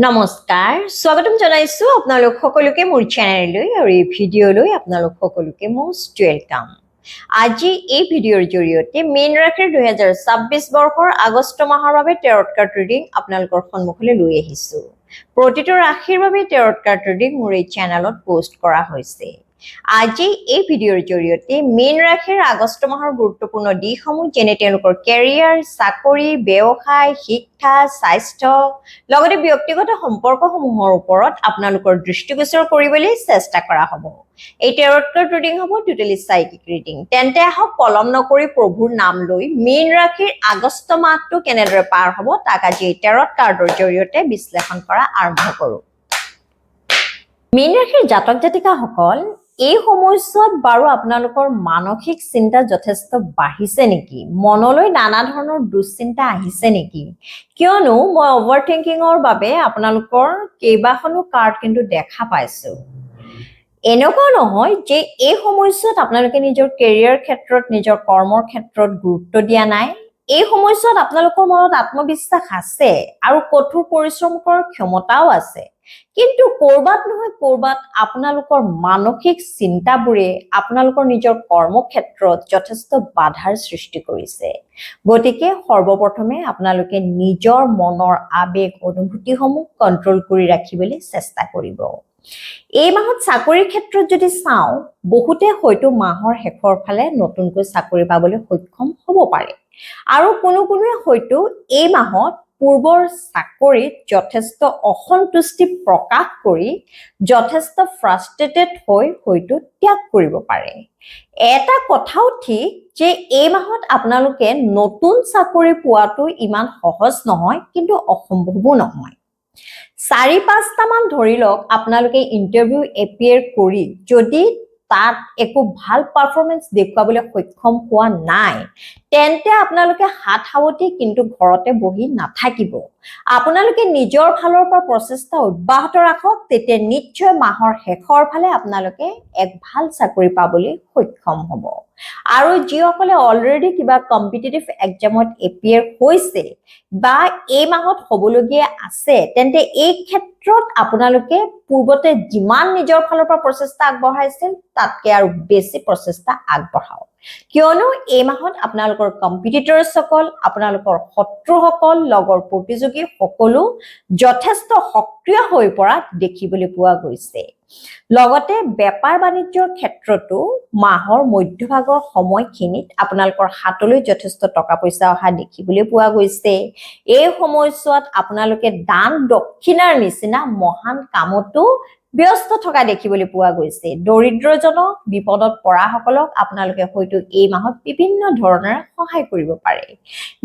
নমস্কাৰ স্বাগতম জনাইছো আপোনালোক সকলোকে মোৰ চেনেললৈ আৰু এই ভিডিঅ'লৈ আপোনালোক সকলোকে মোষ্ট ওয়েলকাম আজি এই ভিডিঅ'ৰ জৰিয়তে মীন ৰাশিৰ 2026 বৰ্ষৰ আগষ্ট মাহৰ বাবে টেৰট কাৰ্ড ৰিডিং আপোনালোকৰ সন্মুখলৈ লৈ আহিছো প্ৰতিটো ৰাশিৰ বাবে টেৰট কাৰ্ড ৰিডিং মোৰ এই চেনেলত পোষ্ট কৰা হৈছে আজি এই ভিডিঅ'ৰ জৰিয়তে মীন ৰাশিৰ আগষ্ট মাহৰ গুৰুত্বপূৰ্ণ দিশসমূহ যেনে তেওঁলোকৰ কেৰিয়াৰ চাকৰি ব্যৱসায় শিক্ষা স্বাস্থ্য লগতে ব্যক্তিগত সম্পৰ্কসমূহৰ ওপৰত আপোনালোকৰ দৃষ্টিগোচৰ কৰিবলৈ চেষ্টা কৰা হ'ব এই টেৰট কাৰ্ড ৰিডিং হ'ব টোটালি সাইকিক ৰিডিং তেন্তে আহক পলম নকৰি প্ৰভুৰ নাম লৈ মীন ৰাশিৰ আগষ্ট মাহটো কেনেদৰে পাৰ হ'ব তাক আজি এই টেৰট কাৰ্ডৰ জৰিয়তে বিশ্লেষণ কৰা আৰম্ভ কৰোঁ মীন ৰাশিৰ জাতক জাতিকাসকল এই সময়ছোৱাত বাৰু আপোনালোকৰ মানসিক চিন্তা যথেষ্ট বাঢ়িছে নেকি মনলৈ নানা ধৰণৰ দুশ্চিন্তা আহিছে নেকি কিয়নো মই অভাৰথিংকিংৰ বাবে আপোনালোকৰ কেইবাখনো কাৰ্ড কিন্তু দেখা পাইছো এনেকুৱা নহয় যে এই সময়ছোৱাত আপোনালোকে নিজৰ কেৰিয়াৰ ক্ষেত্ৰত নিজৰ কৰ্মৰ ক্ষেত্ৰত গুৰুত্ব দিয়া নাই এই সময়ছোৱাত আপোনালোকৰ মনত আত্মবিশ্বাস আছে আৰু কঠোৰ পৰিশ্ৰম কৰাৰ ক্ষমতাও আছে কিন্তু কৰবাত নহয় কৰবাত আপোনালোকৰ মানসিক চিন্তাবোৰে আপোনালোকৰ নিজৰ কৰ্মক্ষেত্ৰত যথেষ্ট বাধাৰ সৃষ্টি কৰিছে গতিকে সৰ্বপ্ৰথমে আপোনালোকে নিজৰ মনৰ আবেগ অনুভূতিসমূহ কন্ট্ৰোল কৰি ৰাখিবলৈ চেষ্টা কৰিব এই মাহত চাকৰিৰ ক্ষেত্ৰত যদি চাও বহুতে হয়তো মাহৰ শেষৰ ফালে নতুনকৈ চাকৰি পাবলৈ সক্ষম হ'ব পাৰে আৰু কোনোৱে হয়তো এই মাহত পূৰ্বৰ চাকৰিত যথেষ্ট অসন্তুষ্টি প্ৰকাশ কৰি যথেষ্ট ফ্ৰাষ্ট্ৰেটেড হৈ হয়তো ত্যাগ কৰিব পাৰে এটা কথাও ঠিক যে এই মাহত আপোনালোকে নতুন চাকৰি পোৱাটো ইমান সহজ নহয় কিন্তু অসম্ভৱো নহয় 4-5টা মান ধৰি লওক আপোনালোকে ইন্টাৰভিউ এপিয়াৰ কৰি যদি তাত একো ভাল পাৰফৰমেন্স দেখুৱাবলৈ সক্ষম হোৱা নাই তেন্তে আপোনালোকে হাত হাৱতি কিন্তু ঘৰতে বহি নাথাকিব আপোনালোকে নিজৰ ফালৰ পৰা প্ৰচেষ্টা অব্যাহত ৰাখক তেতিয়া নিশ্চয় মাহৰ শেষৰ ফালে আপোনালোকে এক ভাল চাকৰি পাবলৈ সক্ষম হ'ব আৰু যিসকলে অলৰেডি কিবা কম্পিটিটিভ এক্সামত এপিয়াৰ হৈছে বা এই মাহত হ'বলগীয়া আছে তেন্তে এই ক্ষেত্ৰত আপোনালোকে পূৰ্বতে যিমান নিজৰ ফালৰ পৰা প্ৰচেষ্টা আগবঢ়াইছিল তাতকৈ আৰু বেছি প্ৰচেষ্টা আগবঢ়াওক কিয়নো এই মাহত আপোনালোকৰ কম্পিটিটৰছ সকল আপোনালোকৰ শত্ৰুসকল লগৰ প্ৰতিযোগী সকলো যথেষ্ট সক্ৰিয় হৈ পৰা দেখিবলৈ পোৱা গৈছে লগতে বেপাৰ বাণিজ্যৰ ক্ষেত্ৰতো মাহৰ মধ্যভাগৰ সময়খিনিত আপোনালোকৰ হাতলৈ যথেষ্ট টকা পইচা অহা দেখিবলৈ পোৱা গৈছে এই সময়ছোৱাত আপোনালোকে দান দক্ষিণাৰ নিচিনা মহান কামতো ব্যস্ত থকা দেখিবলৈ পোৱা গৈছে দৰিদ্ৰজনক বিপদত পৰা সকলক আপোনালোকে হয়তো এই মাহত বিভিন্ন ধৰণৰ সহায় কৰিব পাৰে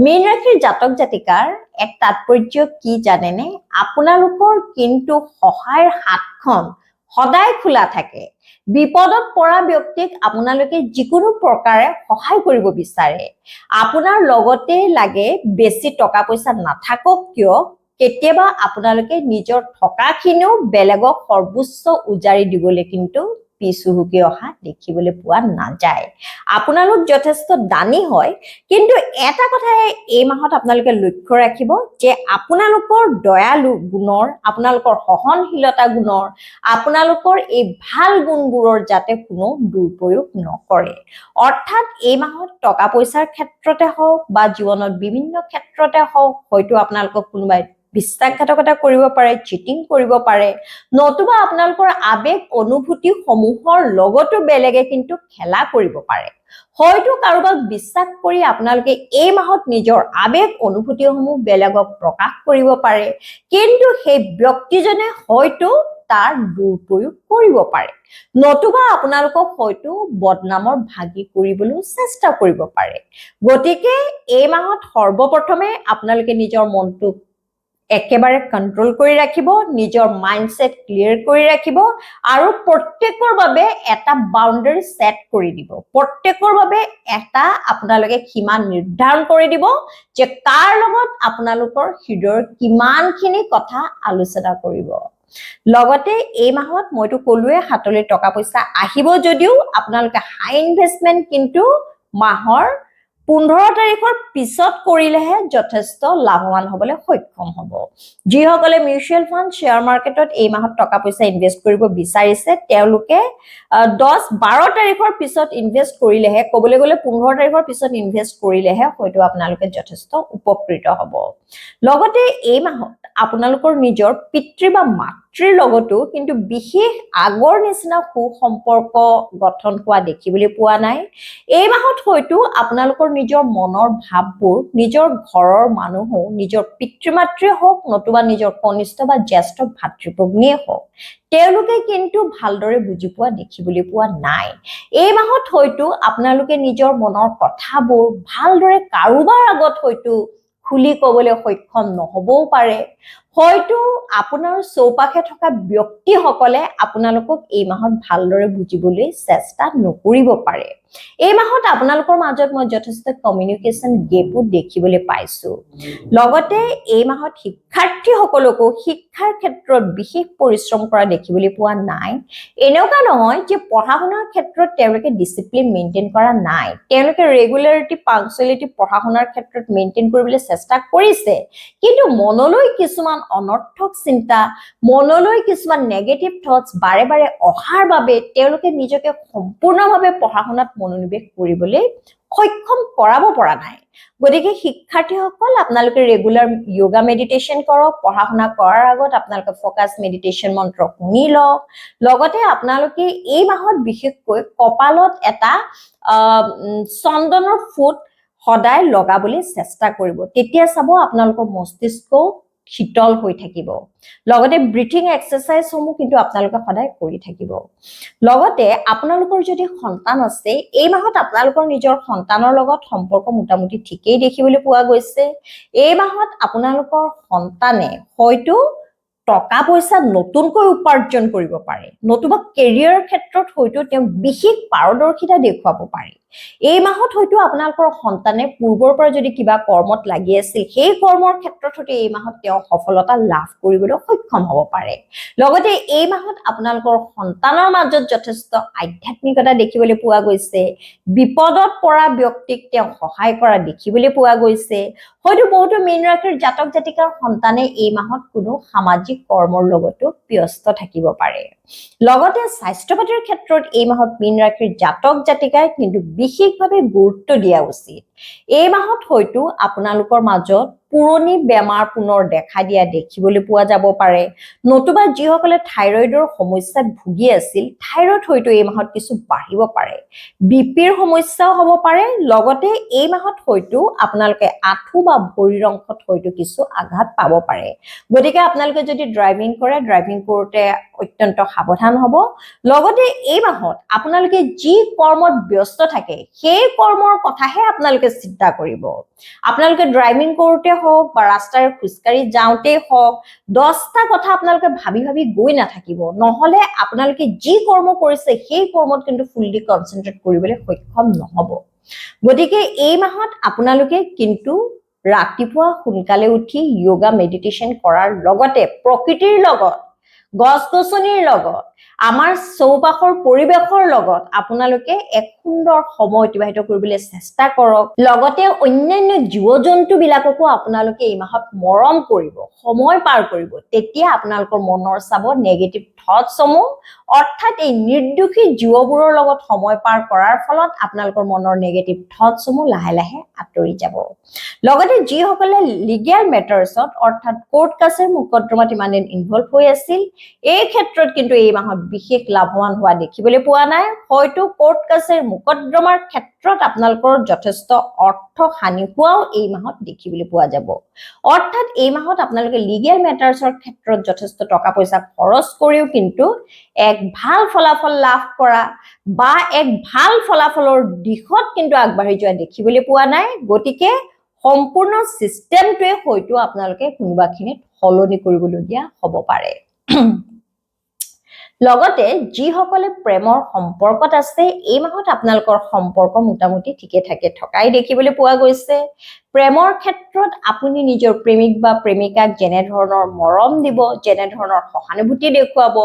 মীন ৰাশিৰ জাতক জাতিকাৰ এক তাৎপৰ্য কি জানেনে আপোনালোকৰ কিন্তু সহায়ৰ হাতখন সদায় খোলা থাকে বিপদত পৰা ব্যক্তিক আপোনালোকে যিকোনো প্ৰকাৰে সহায় কৰিব বিচাৰে আপোনাৰ লগতে লাগে বেছি টকা পইচা নাথাকক কিয় কেতিয়াবা আপোনালোকে নিজৰ থকাখিনিও বেলেগক সৰ্বোচ্চ উজাৰি দিবলৈ কিন্তু পিছুহুকি অহা দেখিবলৈ পোৱা নাযায় আপোনালোক যথেষ্ট দানী হয় কিন্তু এটা কথা এই মাহত আপোনালোকে লক্ষ্য ৰাখিব যে আপোনালোকৰ দয়ালু গুণৰ আপোনালোকৰ সহনশীলতা গুণৰ আপোনালোকৰ এই ভাল গুণবোৰৰ যাতে কোনো দুৰুপয়োগ নকৰে অৰ্থাৎ এই মাহত টকা পইচাৰ ক্ষেত্ৰতে হওক বা জীৱনত বিভিন্ন ক্ষেত্ৰতে হওক হয়তো আপোনালোকক কোনোবাই বিশ্বাসঘাতকতা কৰিব পাৰে চিটিং কৰিব পাৰে নতুবা আপোনালোকৰ আবেগ অনুভূতি সমূহৰ লগতো বেলেগে কিন্তু খেলা কৰিব পাৰে হয়তো কাৰোবাক বিশ্বাস কৰি আপোনালোকে এই মাহত নিজৰ আবেগ অনুভূতিসমূহ বেলেগক প্ৰকাশ কৰিব পাৰে কিন্তু সেই ব্যক্তিজনে হয়তো তাৰ দুৰুপয়োগ কৰিব পাৰে নতুবা আপোনালোকক হয়তো বদনামৰ ভাগি কৰিবলৈ চেষ্টা কৰিব পাৰে গতিকে এই মাহত সৰ্বপ্ৰথমে আপোনালোকে নিজৰ মনটো একেবাৰে কন্ট্ৰোল কৰি ৰাখিব নিজৰ মাইন্ডসেট ক্লিয়াৰ কৰি ৰাখিব আৰু প্ৰত্যেকৰ বাবে এটা বাউন্ডাৰী সেট কৰি দিব প্ৰত্যেকৰ বাবে এটা আপোনালোকে সীমা নিৰ্ধাৰণ কৰি দিব যে কাৰ লগত আপোনালোকৰ হৃদয়ৰ কিমানখিনি কথা আলোচনা কৰিব লগতে এই মাহত মইতো কলোৱে হাতলৈ টকা পইচা আহিব যদিও আপোনালোকে হাই ইনভেষ্টমেন্ট কিন্তু মাহৰ 15 তাৰিখৰ পিছত কৰিলেহে যথেষ্ট লাভৱান হ'বলৈ সক্ষম হ'ব যিসকলে মিউচুৱেল ফাণ্ড শ্বেয়াৰ মাৰ্কেটত এই মাহত টকা পইচা ইনভেষ্ট কৰিব বিচাৰিছে তেওঁলোকে 10-12 তাৰিখৰ পিছত ইনভেষ্ট কৰিলেহে ক'বলৈ গ'লে 15 তাৰিখৰ পিছত ইনভেষ্ট কৰিলেহে হয়তো আপোনালোকে যথেষ্ট উপকৃত হ'ব লগতে এই মাহত আপোনালোকৰ নিজৰ পিতৃ বা মাতৃৰ লগতো কিন্তু বিশেষ আগৰ নিচিনা সুসম্পৰ্ক গঠন হোৱা দেখিবলৈ পোৱা নাই এই মাহত হয়তো আপোনালোকৰ নিজৰ মনৰ ভাৱবোৰ নিজৰ ঘৰৰ মানুহো নিজৰ পিতৃ-মাতৃয়ে হওক নতুবা নিজৰ কনিষ্ঠ বা জ্যেষ্ঠ ভাতৃ-ভগ্নীয়ে হওক তেওঁলোকে কিন্তু ভালদৰে বুজি পোৱা দেখিবলৈ পোৱা নাই এই মাহত হয়তো আপোনালোকে নিজৰ মনৰ কথাবোৰ ভালদৰে কাৰোবাৰ আগত হয়তো খুলি ক'বলৈ সক্ষম নহবও পাৰে হয়তো আপোনাৰ চৌপাশে থকা ব্যক্তিসকলে আপোনালোকক এই মাহত ভালদৰে বুজিবলৈ চেষ্টা নকৰিব পাৰে এই মাহত আপোনালোকৰ মাজত মই যথেষ্ট কমিউনিকেশ্যন গেপো দেখিবলৈ পাইছো লগতে এই মাহত শিক্ষাৰ্থীসকলকো শিক্ষাৰ ক্ষেত্ৰত বিশেষ পৰিশ্ৰম কৰা দেখিবলৈ পোৱা নাই এনেকুৱা নহয় যে পঢ়া-শুনাৰ ক্ষেত্ৰত তেওঁলোকে ডিসিপ্লিন মেইনটেইন কৰা নাই তেওঁলোকে ৰেগুলাৰিটি পাংচুৱেলিটি পঢ়া-শুনাৰ ক্ষেত্ৰত মেইনটেইন কৰিবলৈ চেষ্টা কৰিছে কিন্তু মনলৈ কিছুমান অনৰ্থক চিন্তা মনলৈ কিছুমান নেগেটিভ থটস বাৰে বাৰে অহাৰ বাবে তেওঁলোকে নিজকে সম্পূৰ্ণভাৱে পঢ়া-শুনাত মনোনিৱেশ কৰিবলৈ সক্ষম কৰাব পৰা নাই গতিকে শিক্ষাৰ্থীসকল আপোনালোকে ৰেগুলাৰ যোগা মেডিটেশ্যন কৰক পঢ়া-শুনা কৰাৰ আগত আপোনালোকে ফোকাস মেডিটেশ্যন মন্ত্ৰ শুনি লওক লগতে আপোনালোকে এই মাহত বিশেষকৈ কপালত এটা চন্দনৰ ফুট সদায় লগাবলৈ চেষ্টা কৰিব তেতিয়া চাব আপোনালোকৰ মস্তিষ্ক শীতল হৈ থাকিব লগতে ব্ৰিথিং এক্সাৰসাইজ সমূহ কিন্তু আপোনালোকে সদায় কৰি থাকিব লগতে আপোনালোকৰ যদি সন্তান আছে এই মাহত আপোনালোকৰ নিজৰ সন্তানৰ লগত সম্পৰ্ক মোটামুটি ঠিকই দেখিবলৈ পোৱা গৈছে এই মাহত আপোনালোকৰ সন্তানে হয়তো টকা পইচা নতুনকৈ উপাৰ্জন কৰিব পাৰে নতুবা কেৰিয়াৰ ক্ষেত্ৰত হয়তো তেওঁ বিশেষ পাৰদৰ্শিতা দেখুৱাব পাৰে এই মাহত হয়তো আপোনালোকৰ সন্তানে পূৰ্বৰ পৰা যদি কিবা কৰ্মত লাগি আছিল সেই কৰ্মৰ ক্ষেত্ৰত হয়তো এই মাহত তেওঁ সফলতা লাভ কৰিবলৈ সক্ষম হ'ব পাৰে লগতে এই মাহত আপোনালোকৰ সন্তানৰ মাজত যথেষ্ট আধ্যাত্মিকতা দেখিবলৈ পোৱা গৈছে বিপদত পৰা ব্যক্তিক তেওঁ সহায় কৰা দেখিবলৈ পোৱা গৈছে হয়তো বহুতো মীন ৰাশিৰ জাতক জাতিকাৰ সন্তানে এই মাহত কোনো সামাজিক কৰ্মৰ লগতো ব্যস্ত থাকিব পাৰে লগতে স্বাস্থ্য পাতিৰ ক্ষেত্ৰত এই মাহত মীন ৰাশিৰ জাতক জাতিকাই কিন্তু বিশেষভাৱে গুৰুত্ব দিয়া উচিত এই মাহত হয়তো আপোনালোকৰ মাজত পুৰণি বেমাৰ পুনৰ দেখা দিয়া দেখিবলৈ পোৱা যাব পাৰে নতুবা যিসকলে থাইৰয়ডৰ সমস্যাত ভুগি আছিল থাইৰয়ড হয়তো এই মাহত কিছু বাঢ়িব পাৰে বিপিৰ সমস্যাও হ'ব পাৰে লগতে এই মাহত হয়তো আপোনালোকে আঁঠু বা ভৰিৰ অংশত হয়তো কিছু আঘাত পাব পাৰে গতিকে আপোনালোকে যদি ড্ৰাইভিং কৰে ড্ৰাইভিং কৰোতে অত্যন্ত সাৱধান হ'ব লগতে এই মাহত আপোনালোকে যি কৰ্মত ব্যস্ত থাকে সেই কৰ্মৰ কথাহে আপোনালোকে চিন্তা কৰিব আপোনালোকে ড্ৰাইভিং কৰোতে হওক বা ৰাস্তাৰে খুচকাৰি যাওঁতে হওক 10টা কথা আপোনালোকে ভাবি ভাবি গৈ নাথাকিব নহলে আপোনালোকে যি কৰ্ম কৰিছে সেই কৰ্মত কিন্তু ফুললি কনসেন্ট্ৰেট কৰিবলৈ সক্ষম নহব গতিকে এই মাহত আপোনালোকে কিন্তু ৰাতিপুৱা সোনকালে উঠি যোগা মেডিটেশ্যন কৰাৰ লগতে প্ৰকৃতিৰ লগত গছ-গছনিৰ লগত আমাৰ চৌপাশৰ পৰিবেশৰ লগত আপোনালোকে এক সুন্দৰ সময় অতিবাহিত কৰিবলৈ চেষ্টা কৰক লগতে অন্যান্য জীৱ-জন্তু বিলাককো আপোনালোকে এই মাহত মৰম কৰিব সময় পাৰ কৰিব তেতিয়া আপোনালোকৰ মনৰ চাব নেগেটিভ থটস সমূহ অৰ্থাৎ এই নিৰ্দোষী জীৱবোৰৰ লগত সময় পাৰ কৰাৰ ফলত আপোনালোকৰ মনৰ নেগেটিভ থটস সমূহ লাহে লাহে আঁতৰি যাব লগতে যিসকলে লিগেল মেটাৰ্ছত অৰ্থাৎ কোৰ্ট কাছাৰী মোকদ্দমাত ইমান ইনভলভ হৈ আছিল এই ক্ষেত্ৰত কিন্তু এই মাহত বিশেষ লাভৱান হোৱা দেখিবলৈ পোৱা নাই হয়তো কোৰ্ট কাছাৰী মোকদ্দমাৰ ক্ষেত্ৰত আপোনালোকৰ যথেষ্ট অৰ্থ হানি হোৱাও এই মাহত দেখিবলৈ পোৱা যাব অৰ্থাৎ এই মাহত আপোনালোকে লিগেল মেটাৰ্ছৰ ক্ষেত্ৰত যথেষ্ট টকা পইচা খৰচ কৰিও কিন্তু এক ভাল ফলাফল লাভ কৰা বা এক ভাল ফলাফলৰ দিশত কিন্তু আগবাঢ়ি যোৱা দেখিবলৈ পোৱা নাই গতিকে সম্পূৰ্ণ সিস্টেমটোৱে হয়তো আপোনালোকে কোনোবাখিনিত সলনি কৰিবলগীয়া হ'ব পাৰে লগতে যিসকলে প্ৰেমৰ সম্পৰ্কত আছে এই মাহত আপোনালোকৰ সম্পৰ্ক মোটামুটি ঠিকে থাকে থকাই দেখিবলৈ পোৱা গৈছে প্ৰেমৰ ক্ষেত্ৰত আপুনি নিজৰ প্ৰেমিক বা প্ৰেমিকাক যেনে ধৰণৰ মৰম দিব যেনে ধৰণৰ সহানুভূতি দেখুৱাব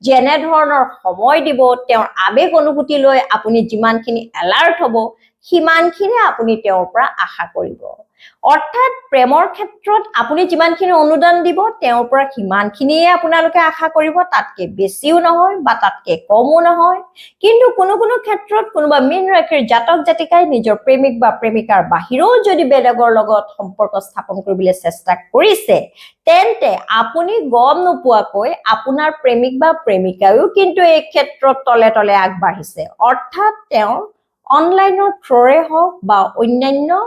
যেনে ধৰণৰ সময় দিব তেওঁৰ আবেগ অনুভূতি লৈ আপুনি যিমানখিনি এলাৰ্ট হ'ব সিমানখিনি আপুনি তেওঁৰ পৰা আশা কৰিব অৰ্থাৎ প্ৰেমৰ ক্ষেত্ৰত আপুনি যিমানখিনি অনুদান দিব তেওঁৰ পৰা সিমানখিনিয়ে আপোনালোকে আশা কৰিব তাতকে বেছিও নহয় বা তাতকে কমো নহয় কিন্তু কোনো কোনো ক্ষেত্ৰত কোনোবা মীন ৰাশিৰ জাতক জাতিকাই নিজৰ প্ৰেমিক বা প্ৰেমিকাৰ বাহিৰেও যদি বেলেগৰ লগত সম্পৰ্ক স্থাপন কৰিবলৈ চেষ্টা কৰিছে তেন্তে আপুনি গম নোপোৱাকৈ আপোনাৰ প্ৰেমিক বা প্ৰেমিকায়ো কিন্তু এই ক্ষেত্ৰত তলে তলে আগবাঢ়িছে অৰ্থাৎ তেওঁ অনলাইনৰ থ্ৰুৰে হওক বা অন্যান্য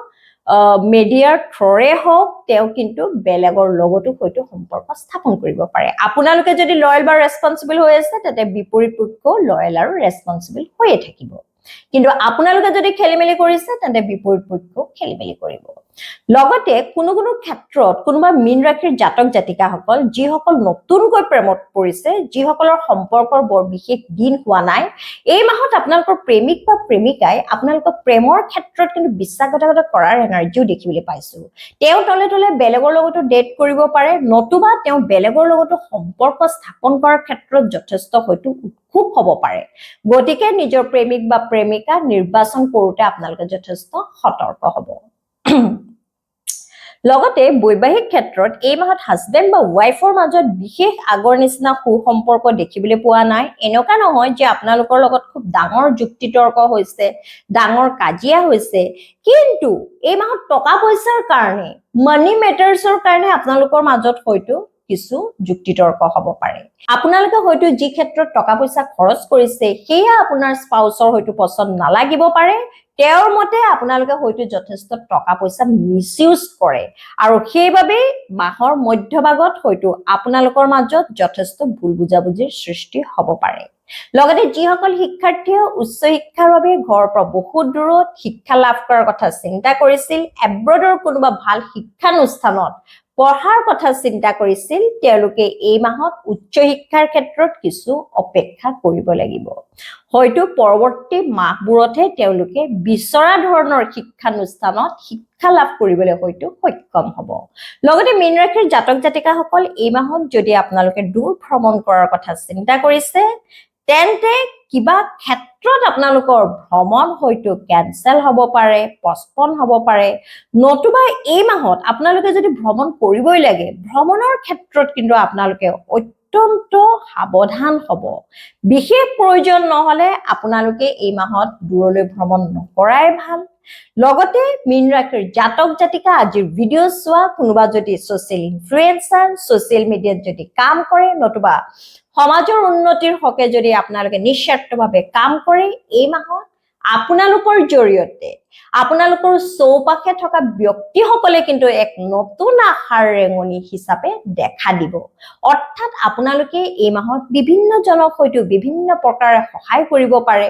মিডিয়াৰ থ্ৰুৰে হওক তেওঁ কিন্তু বেলেগৰ লগতো হয়তো সম্পৰ্ক স্থাপন কৰিব পাৰে আপোনালোকে যদি লয়েল বা ৰেসপন্সিবল হৈ আছে তেতে বিপৰীত পক্ষ লয়েল আৰু ৰেসপন্সিবল হৈয়ে থাকিব কিন্তু আপোনালোকে যদি খেলিমেলি কৰিছে তেন্তে বিপৰীত পক্ষ খেলিমেলি কৰিব লগতে কোনো কোনো ক্ষেত্ৰত কোনোবা মীন ৰাশিৰ জাতক জাতিকাসকল যিসকল নতুনকৈ প্ৰেমত পৰিছে যিসকলৰ সম্পৰ্কৰ বৰ বিশেষ দিন হোৱা নাই এই মাহত আপোনালোকৰ প্ৰেমিক বা প্ৰেমিকাই আপোনালোকৰ প্ৰেমৰ ক্ষেত্ৰত কিন্তু বিশ্বাসঘাতকতা কৰাৰ এনাৰ্জিও দেখিবলৈ পাইছো তেওঁ তলে তলে বেলেগৰ লগতো ডেট কৰিব পাৰে নতুবা তেওঁ বেলেগৰ লগতো সম্পৰ্ক স্থাপন কৰাৰ ক্ষেত্ৰত যথেষ্ট হয়তো উৎসুক হ'ব পাৰে গতিকে নিজৰ প্ৰেমিক বা প্ৰেমিকা নিৰ্বাচন কৰোঁতে আপোনালোকে যথেষ্ট সতৰ্ক হ'ব লগতে বৈবাহিক ক্ষেত্ৰত এই মাহত হাজবেণ্ড বা ওয়াইফৰ মাজত বিশেষ আগৰ নিচিনা সুসম্পৰ্ক দেখিবলৈ পোৱা নাই এনেকা নহয় যে আপোনালোকৰ লগত খুব ডাঙৰ যুক্তিতৰ্ক হৈছে ডাঙৰ কাজিয়া হৈছে কিন্তু এই মাহত টকা পইচাৰ কাৰণে মানি মেটাৰ্ছৰ কাৰণে আপোনালোকৰ মাজত হয়তো কিছু যুক্তিতৰ্ক হ'ব পাৰে আপোনালোকে হয়তো যি ক্ষেত্ৰত টকা পইচা খৰচ কৰিছে সেয়া আপোনাৰ স্পাউসৰ হয়তো পছন্দ নালাগিব পাৰে তেওঁৰ মতে আপোনালোকে হয়তো যথেষ্ট টকা পইচা মিসইউজ কৰে আৰু সেইভাবে মাহৰ মধ্যভাগত হয়তো আপোনালোকৰ মাজত যথেষ্ট ভুল বুজাবুজিৰ সৃষ্টি হ'ব পাৰে লগতে যিসকল শিক্ষাৰ্থীয়ে উচ্চ শিক্ষাৰ বাবে ঘৰৰ পৰা বহুত দূৰত শিক্ষা লাভ কৰাৰ কথা চিন্তা কৰিছিল এব্ৰডৰ কোনোবা ভাল শিক্ষানুষ্ঠানত পঢ়াৰ কথা চিন্তা কৰিছিল তেওঁলোকে এই মাহত উচ্চ শিক্ষাৰ ক্ষেত্ৰত কিছু অপেক্ষা কৰিব লাগিব হয়তো পৰৱৰ্তী মাহবোৰতহে তেওঁলোকে বিচৰা ধৰণৰ শিক্ষানুষ্ঠানত শিক্ষা লাভ কৰিবলৈ হয়তো সক্ষম হ'ব লগতে মীন ৰাশিৰ জাতক জাতিকাসকল এই মাহত যদি আপোনালোকে দূৰ ভ্ৰমণ কৰাৰ কথা চিন্তা কৰিছে তেন্তে কিবা ক্ষেত্ৰত আপোনালোকৰ ভ্ৰমণ হয়তো কেনসেল হ'ব পাৰে পষ্টপন হ'ব পাৰে নতুবা এই মাহত আপোনালোকে যদি ভ্ৰমণ কৰিবই লাগে ভ্ৰমণৰ ক্ষেত্ৰত কিন্তু আপোনালোকে অত্যন্ত সাৱধান হ'ব বিশেষ প্ৰয়োজন নহলে আপোনালোকে এই মাহত দূৰলৈ ভ্ৰমণ নকৰাই ভাল লগতে মীন ৰাশিৰ জাতক জাতিকা আজিৰ ভিডিও চোৱা কোনোবা যদি সোশ্যাল ইনফ্লুয়েন্সাৰ সোশ্যাল মিডিয়াত যদি কাম কৰে নতুবা সমাজৰ উন্নতিৰ হকে যদি আপোনালোকে নিস্বাৰ্থভাৱে কাম কৰে এই মাহত আপোনালোকৰ জৰিয়তে আপোনালোকৰ চৌপাশে থকা ব্যক্তিসকলে কিন্তু এক নতুন আশাৰ ৰেঙনি হিচাপে দেখা দিব অৰ্থাৎ আপোনালোকে এই মাহত বিভিন্ন জনক হয়তো বিভিন্ন প্ৰকাৰে সহায় কৰিব পাৰে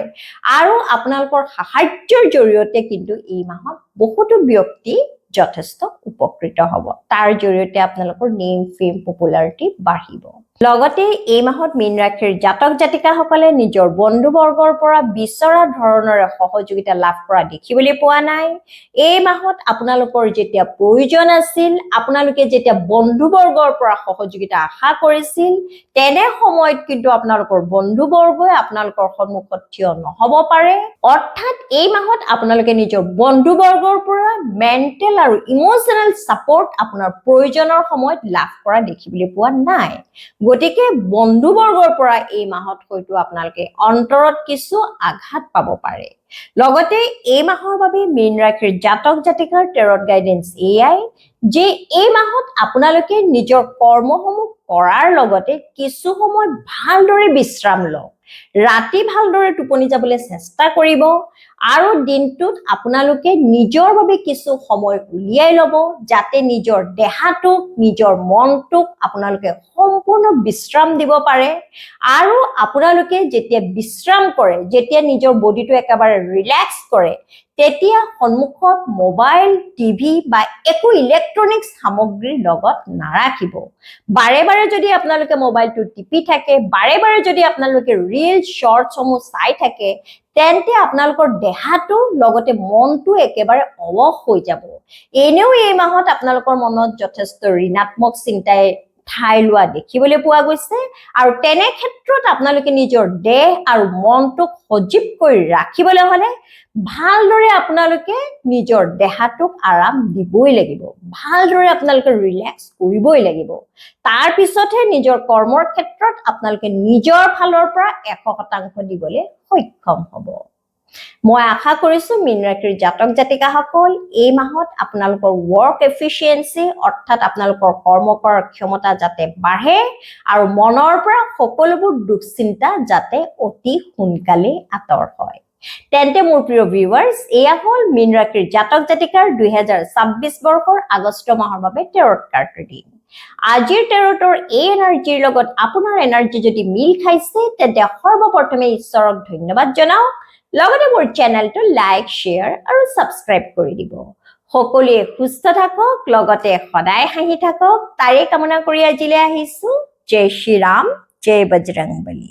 আৰু আপোনালোকৰ সাহায্যৰ জৰিয়তে কিন্তু এই মাহত বহুতো ব্যক্তি যথেষ্ট উপকৃত হ'ব তাৰ জৰিয়তে আপোনালোকৰ নেম ফেম পপুলাৰিটি বাঢ়িব লগতে এই মাহত মীন ৰাশিৰ জাতক জাতিকাসকলে নিজৰ বন্ধুবৰ্গৰ পৰা বিচৰা ধৰণৰ সহযোগিতা লাভ কৰা দেখিবলৈ পোৱা নাই এই মাহত আপোনালোকৰ যেতিয়া প্ৰয়োজন আছিল আপোনালোকে যেতিয়া বন্ধুবৰ্গৰ পৰা সহযোগিতা আশা কৰিছিল তেনে সময়ত কিন্তু আপোনালোকৰ বন্ধুবৰ্গই আপোনালোকৰ সন্মুখত থিয় নহ'ব পাৰে অৰ্থাৎ এই মাহত আপোনালোকে নিজৰ বন্ধুবৰ্গৰ পৰা মেন্টেল আৰু ইমোশনাল সাপোৰ্ট আপোনাৰ প্ৰয়োজনৰ সময়ত লাভ কৰা দেখিবলৈ পোৱা নাই গতিকে বন্ধুবৰ্গৰ পৰা এই মাহত হয়তো আপোনালোকে অন্তৰত কিছু আঘাত পাব পাৰে লগতে এই মাহৰ বাবে মীন ৰাশিৰ জাতক জাতিকাৰ টেৰট গাইডেন্স এআই যে এই মাহত আপোনালোকে নিজৰ কৰ্মসমূহ কৰাৰ লগতে কিছু সময় ভালদৰে বিশ্ৰাম লওক ৰাতি ভালদৰে টোপনি যাবলৈ চেষ্টা কৰিব আৰু দিনটোত আপোনালোকে নিজৰ বাবে কিছু সময় উলিয়াই ল'ব যাতে নিজৰ দেহাটোক নিজৰ মনটোক আপোনালোকে সম্পূৰ্ণ বিশ্ৰাম দিব পাৰে আৰু আপোনালোকে যেতিয়া বিশ্ৰাম কৰে যেতিয়া নিজৰ বডিটো একেবাৰে ৰিলেক্স কৰে তেতিয়া সন্মুখত মোবাইল টিভি বা একো ইলেক্ট্ৰনিক্স সামগ্ৰীৰ লগত নাৰাখিব বাৰে বাৰে যদি আপোনালোকে মোবাইলটো টিপি থাকে বাৰে বাৰে যদি আপোনালোকে ৰিল শৰ্টসমূহ চাই থাকে তেন্তে আপোনালোকৰ দেহাটো লগতে মনটো একেবাৰে অৱশ হৈ যাব এনেও এই মাহত আপোনালোকৰ মনত যথেষ্ট ঋণাত্মক চিন্তাই ঠাই লোৱা দেখিবলৈ পোৱা গৈছে আৰু তেনে ক্ষেত্ৰত আপোনালোকে নিজৰ দেহ আৰু মনটোক সজীৱ কৰি ৰাখিবলৈ হলে ভালদৰে আপোনালোকে নিজৰ দেহাটোক আৰাম দিবই লাগিব ভালদৰে আপোনালোকে ৰিলেক্স কৰিবই লাগিব তাৰ পিছতহে নিজৰ কৰ্মৰ ক্ষেত্ৰত আপোনালোকে নিজৰ ফালৰ পৰা 100% দিবলৈ সক্ষম হ'ব মই আশা কৰিছো মীন ৰাশিৰ জাতক জাতিকাসকল এই মাহত আপোনালোকৰ ওয়াৰ্ক এফিশিয়েন্সি অৰ্থাৎ আপোনালোকৰ কৰ্ম কৰাৰ ক্ষমতা যাতে বাঢ়ে আৰু মনৰ পৰা সকলোবোৰ দুশ্চিন্তা যাতে অতি সোনকালে আঁতৰ হয় তেন্তে মোৰ প্ৰিয় ভিউৱাৰ্স এয়া হল মীন ৰাশিৰ জাতক জাতিকাৰ 2026 বৰ্ষৰ আগষ্ট মাহৰ বাবে টেৰট কাৰ্ড ৰিডিং আজিৰ টেৰটৰ এই এনাৰ্জিৰ লগত আপোনাৰ এনাৰ্জি যদি মিল খাইছে তেন্তে সৰ্বপ্ৰথমে ঈশ্বৰক ধন্যবাদ জনাওক লগতে মোৰ চেনেলটো লাইক শেয়াৰ আৰু সাবস্ক্ৰাইব কৰি দিব সকলোৱে সুস্থ থাকক লগতে সদায় হাঁহি থাকক তাৰে কামনা কৰি আজিলৈ আহিছো জয় শ্ৰী ৰাম জয় বজৰংবলী